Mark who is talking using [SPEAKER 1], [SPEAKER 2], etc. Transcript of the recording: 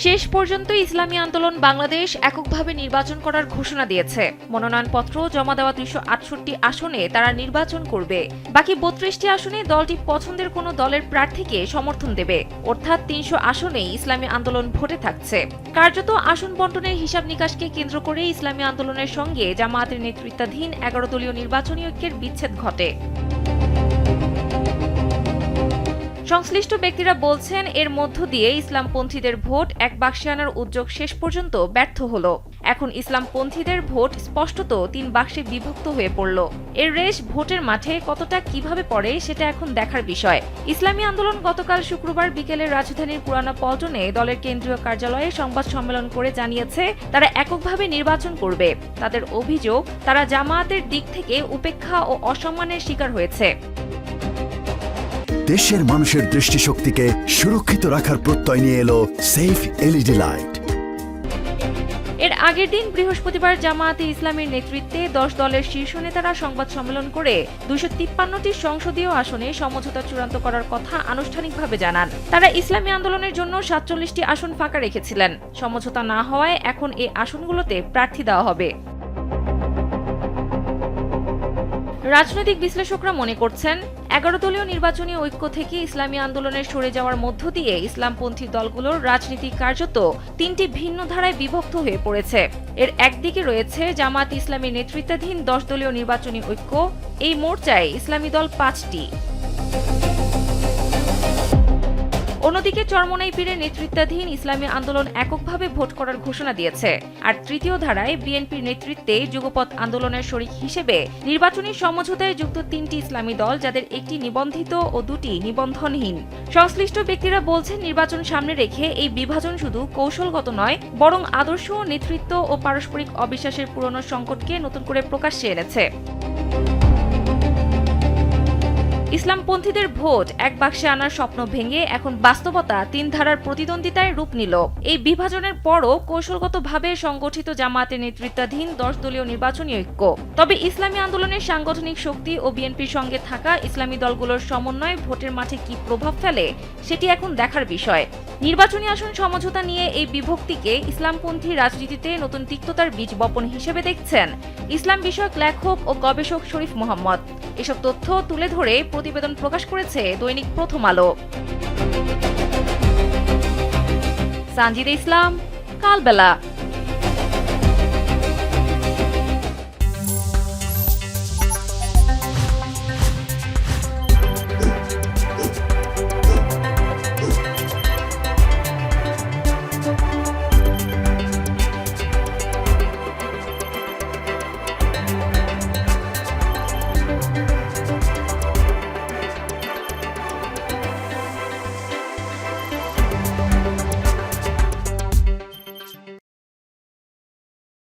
[SPEAKER 1] শেষ পর্যন্ত ইসলামী আন্দোলন বাংলাদেশ এককভাবে নির্বাচন করার ঘোষণা দিয়েছে। মনোনয়নপত্র জমা দেওয়া 368 আসনে তারা নির্বাচন করবে। বাকি 32টি আসনে দলটি পছন্দের কোনো দলের প্রার্থীকে সমর্থন দেবে। অর্থাৎ 300 আসনেই ইসলামী আন্দোলন ভোটে থাকছে। কার্যত আসন বণ্টনের হিসাব নিকাশকে কেন্দ্র করে ইসলামী আন্দোলনের সঙ্গে জামায়াতের নেতৃত্বাধীন 11 দলীয় নির্বাচনী ঐক্যের বিচ্ছেদ ঘটে। সংশ্লিষ্ট ব্যক্তিরা বলছেন, এর মধ্য দিয়ে ইসলামপন্থীদের ভোট এক বাক্সে আনার উদ্যোগ শেষ পর্যন্ত ব্যর্থ হলো। এখন ইসলামপন্থীদের ভোট স্পষ্টত 3 বাক্সে বিভক্ত হয়ে পড়ল। এর রেশ ভোটের মাঠে কতটা কিভাবে পড়ে সেটা এখন দেখার বিষয়। ইসলামী আন্দোলন গতকাল শুক্রবার বিকেলে রাজধানীর পুরানা পল্টনে দলের কেন্দ্রীয় কার্যালয়ে সংবাদ সম্মেলন করে জানিয়েছে, তারা এককভাবে নির্বাচন করবে। তাদের অভিযোগ, তারা জামায়াতের দিক থেকে উপেক্ষা ও অসম্মানের শিকার হয়েছে।
[SPEAKER 2] দেশের মানুষের দৃষ্টিশক্তিকে সুরক্ষিত রাখার প্রত্যয় নিয়ে এলো সেফ এলইডি লাইট।
[SPEAKER 1] এর আগের দিন বৃহস্পতিবার জামায়াতে ইসলামীর নেতৃত্বে 10 দলের শীর্ষ নেতারা সংবাদ সম্মেলন করে 253টি সংসদীয় আসনে সমঝোতা চূড়ান্ত করার কথা আনুষ্ঠানিকভাবে জানান। তারা ইসলামী আন্দোলনের জন্য 47টি আসন ফাঁকা রেখেছিলেন। সমঝোতা না হওয়ায় এখন এই আসনগুলোতে প্রার্থী দেওয়া হবে। রাজনৈতিক বিশ্লেষকরা মনে করছেন, 11 দলীয় নির্বাচনী ঐক্য থেকে ইসলামী আন্দোলনের সরে যাওয়ার মধ্য দিয়ে ইসলামপন্থী দলগুলোর রাজনীতি কার্যত 3টি ভিন্ন ধারায় বিভক্ত হয়ে পড়েছে। এর একদিকে রয়েছে জামায়াত ইসলামীর নেতৃত্বাধীন 10 দলীয় নির্বাচনী ঐক্য। এই মোর্চায় ইসলামী দল 5টি। অন্যদিকে চরমোনাই পীরের নেতৃত্বাধীন ইসলামী আন্দোলন এককভাবে ভোট করার ঘোষণা দিয়েছে। আর তৃতীয় ধারায় বিএনপির নেতৃত্বে যুগপৎ আন্দোলনের শরিক হিসেবে নির্বাচনী সমঝোতায় যুক্ত 3টি ইসলামী দল, যাদের একটি নিবন্ধিত ও 2টি নিবন্ধনহীন। সংশ্লিষ্ট ব্যক্তিরা বলছেন, নির্বাচন সামনে রেখে এই বিভাজন শুধু কৌশলগত নয়, বরং আদর্শ, নেতৃত্ব ও পারস্পরিক অবিশ্বাসের পুরনো সংকটকে নতুন করে প্রকাশ্যে এনেছে। ইসলামপন্থীদের ভোট এক বাক্সে আনার স্বপ্ন ভেঙে এখন বাস্তবতা 3 ধারার প্রতিদ্বন্দ্বিতায় রূপ নিল। এই বিভাজনের পরও কৌশলগতভাবে সংগঠিত জামায়াতের নেতৃত্বাধীন 10 দলীয় নির্বাচনী ঐক্য। তবে ইসলামী আন্দোলনের সাংগঠনিক শক্তি ও বিএনপির সঙ্গে থাকা ইসলামী দলগুলোর সমন্বয় ভোটের মাঠে কি প্রভাব ফেলে সেটি এখন দেখার বিষয়। নির্বাচনী আসন সমঝোতা নিয়ে এই বিভক্তিকে ইসলামপন্থী রাজনীতিতে নতুন তিক্ততার বীজ বপন হিসেবে দেখছেন ইসলাম বিষয়ক লেখক ও গবেষক শরীফ মোহাম্মদ। এসব তথ্য তুলে ধরে প্রতিবেদন প্রকাশ করেছে দৈনিক প্রথম আলো। সানজিদা ইসলাম, কালবেলা।